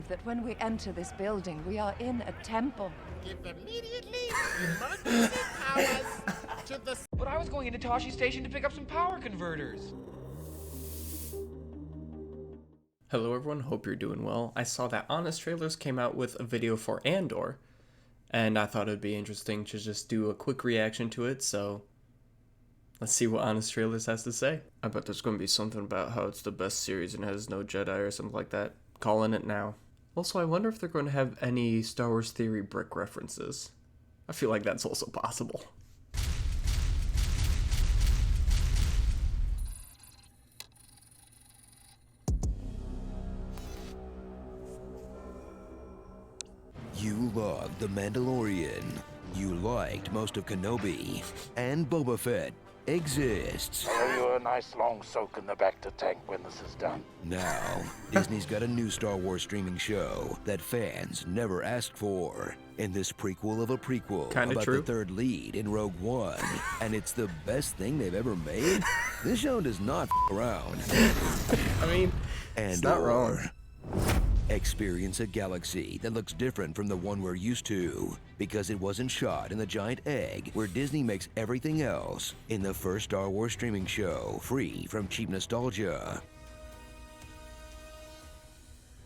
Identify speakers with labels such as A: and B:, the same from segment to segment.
A: that when we enter this building, we are in a temple.
B: Give immediately emergency powers to the...
C: But I was going into Toshi Station to pick up some power converters.
D: Hello everyone, hope you're doing well. I saw that Honest Trailers came out with a video for Andor, and I thought it'd be interesting to just do a quick reaction to it, so let's see what Honest Trailers has to say. I bet there's going to be something about how it's the best series and has no Jedi or something like that. Calling it now. Also, I wonder if they're going to have any Star Wars Theory brick references. I feel like that's also possible.
E: You loved The Mandalorian. You liked most of Kenobi. And Boba Fett exists.
F: I'll give you a nice long soak in the bacta tank when this is done.
E: Now, Disney's got a new Star Wars streaming show that fans never asked for. In this prequel of a prequel about the third lead in Rogue One. And it's the best thing they've ever made. This show does not around.
D: I mean, it's not wrong.
E: Experience a galaxy that looks different from the one we're used to because it wasn't shot in the giant egg where Disney makes everything else in the first Star Wars streaming show, free from cheap nostalgia.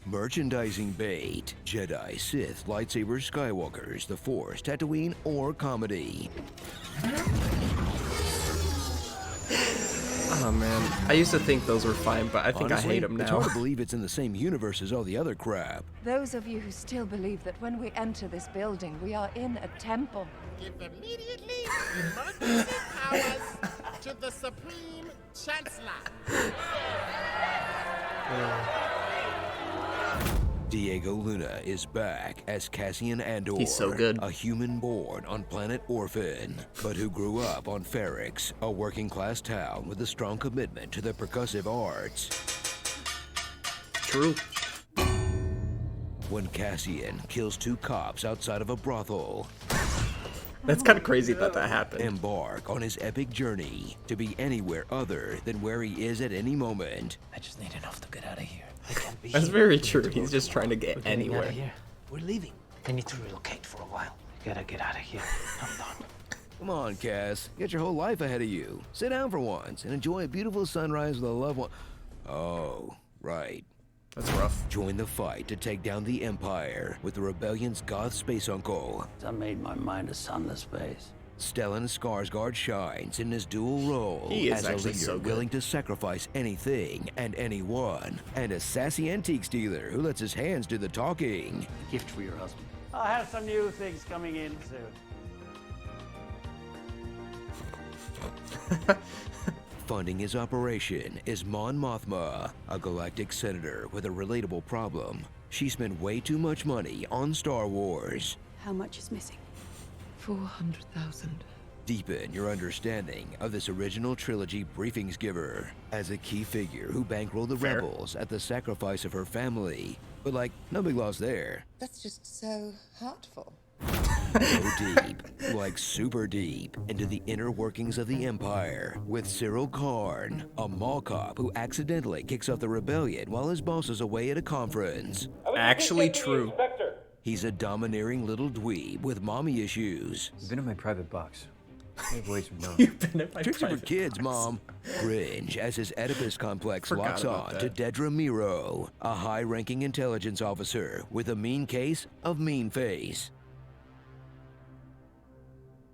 E: Merchandising bait, Jedi, Sith, lightsabers, Skywalkers, the Force, Tatooine, or comedy.
D: Oh man, I used to think those were fine, but I think
E: Honestly,
D: I hate them now.
E: It's hard to believe it's in the same universe as all the other crap.
A: Those of you who still believe that when we enter this building, we are in a temple.
B: Give immediately emergency powers to the Supreme Chancellor.
E: Diego Luna is back as Cassian Andor.
D: He's so good.
E: A human born on planet Orphan, but who grew up on Ferrix, a working-class town with a strong commitment to the percussive arts.
D: True.
E: When Cassian kills two cops outside of a brothel,
D: That's kind of crazy that happened.
E: embark on his epic journey to be anywhere other than where he is at any moment.
G: I just need enough to get out of here. I can't be
D: That's
G: here.
D: very true. He's just trying to get
G: We're getting
D: anywhere.
G: Out of here. We're leaving. I need to relocate for a while. I gotta get out of here. I'm done.
E: Come on, Cass. You got your whole life ahead of you. Sit down for once and enjoy a beautiful sunrise with a loved one. Oh, right.
D: That's rough.
E: Join the fight to take down the Empire with the Rebellion's Goth space uncle.
G: I made my mind a sunless space.
E: Stellan Skarsgård shines in his dual role
D: He is
E: as a
D: actually
E: leader
D: so good.
E: willing to sacrifice anything and anyone, and a sassy antiques dealer who lets his hands do the talking.
G: Gift for your husband.
H: I have some new things coming in soon.
E: Funding his operation is Mon Mothma, a galactic senator with a relatable problem. She spent way too much money on Star Wars.
I: How much is missing?
A: 400,000.
E: Deepen your understanding of this original trilogy briefings giver as a key figure who bankrolled the rebels at the sacrifice of her family. But like, no big loss there.
I: That's just so heartful.
E: Go deep, like super deep, into the inner workings of the Empire with Cyril Karn, a mall cop who accidentally kicks off the rebellion while his boss is away at a conference.
D: Actually true.
E: He's a domineering little dweeb with mommy issues.
J: You've been in my private box. My boys would know.
D: You've been in my
E: Tricks are for
D: private
E: kids,
D: box.
E: Mom. Cringe as his Oedipus complex
D: Forgot
E: locks
D: about
E: on to
D: that.
E: Dedra Miro, a high-ranking intelligence officer with a mean case of mean face.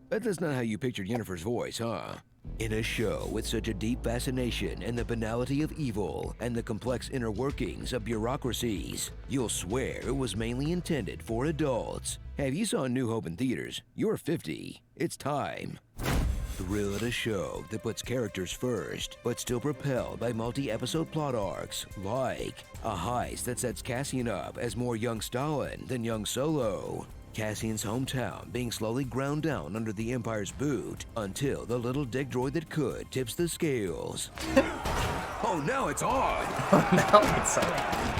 E: Bet that's not how you pictured Yennefer's voice, huh? In a show with such a deep fascination in the banality of evil and the complex inner workings of bureaucracies, you'll swear it was mainly intended for adults. Hey, if you saw New Hope in theaters, you're 50. It's time. Thrill at a show that puts characters first, but still propelled by multi-episode plot arcs, like a heist that sets Cassian up as more young Stalin than young Solo. Cassian's hometown being slowly ground down under the Empire's boot until the little dick droid that could tips the scales. Oh, now it's on!
D: Now it's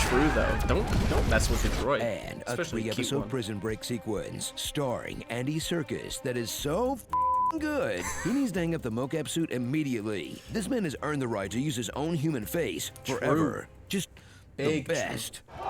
D: true though. Don't mess with the droid.
E: And a
D: Especially a cute
E: 3-episode
D: one.
E: prison break sequence starring Andy Serkis that is so good. He needs to hang up the mocap suit immediately. This man has earned the right to use his own human face forever. Just
D: Big
E: the best.
D: True.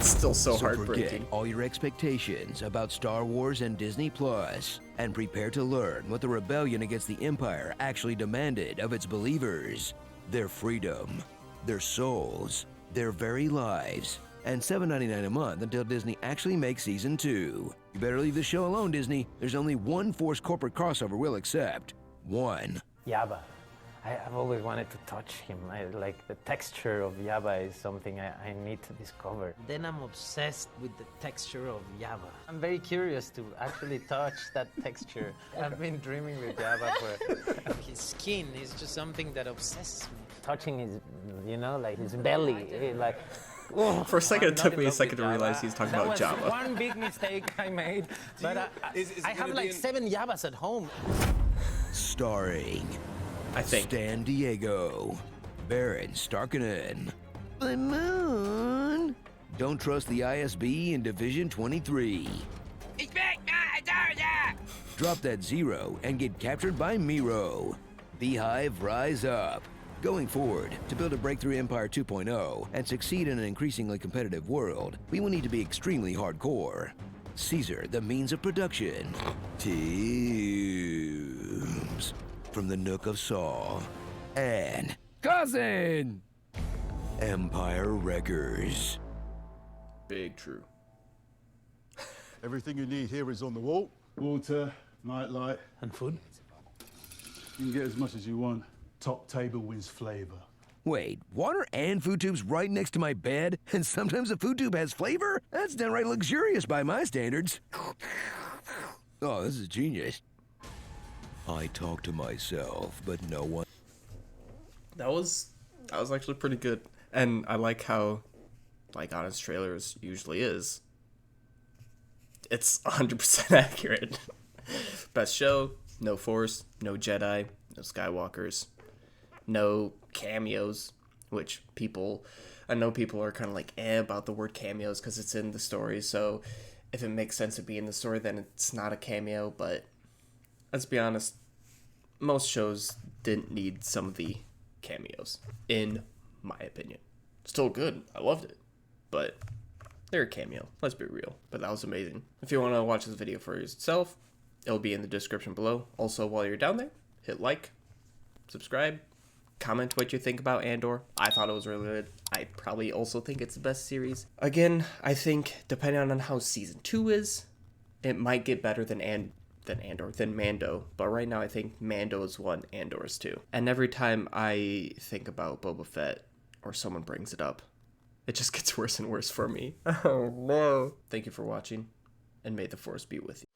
D: Still so
E: Forget
D: heartbreaking.
E: all your expectations about Star Wars and Disney Plus, and prepare to learn what the rebellion against the Empire actually demanded of its believers. Their freedom, their souls, their very lives, and $7.99 a month until Disney actually makes Season 2. You better leave the show alone, Disney. There's only one forced corporate crossover we'll accept. One.
G: Yaba. I've always wanted to touch him. Like the texture of Yaba is something I need to discover. Then I'm obsessed with the texture of Yaba. I'm very curious to actually touch that texture. I've been dreaming with Yaba for... His skin is just something that obsesses me. Touching his, you know, like his belly, like... Oh,
D: For a second, it took me a second to realize he's talking about
G: That was
D: Jabba.
G: one big mistake I made, but I have like 7 Yabas at home.
E: Starring
D: I think.
E: Stan Diego, Baron Starkinen, the Moon. Don't trust the ISB in Division 23. Drop that zero and get captured by Miro. Beehive, rise up. Going forward, to build a breakthrough Empire 2.0 and succeed in an increasingly competitive world, we will need to be extremely hardcore. Caesar, the means of production. Teams from the Nook of Saw. And Cousin! Empire Wreckers.
D: Big true.
K: Everything you need here is on the wall. Water, nightlight.
G: And food?
K: You can get as much as you want. Top table wins flavor.
E: Wait, water and food tubes right next to my bed? And sometimes the food tube has flavor? That's downright luxurious by my standards. Oh, this is genius. I talk to myself, but no one...
D: That was actually pretty good. And I like how, like Honest Trailers usually is, it's 100% accurate. Best show, no Force, no Jedi, no Skywalkers, no cameos, which I know people are kind of like about the word cameos because it's in the story, so if it makes sense to be in the story, then it's not a cameo, but let's be honest, most shows didn't need some of the cameos, in my opinion. Still good, I loved it, but they're a cameo, let's be real, but that was amazing. If you want to watch this video for yourself, it'll be in the description below. Also, while you're down there, hit like, subscribe, comment what you think about Andor. I thought it was really good. I probably also think it's the best series. Again, I think depending on how season 2 is, it might get better than Mando. But right now I think Mando is 1, Andor is 2. And every time I think about Boba Fett or someone brings it up, it just gets worse and worse for me. Oh no. Thank you for watching, and may the Force be with you.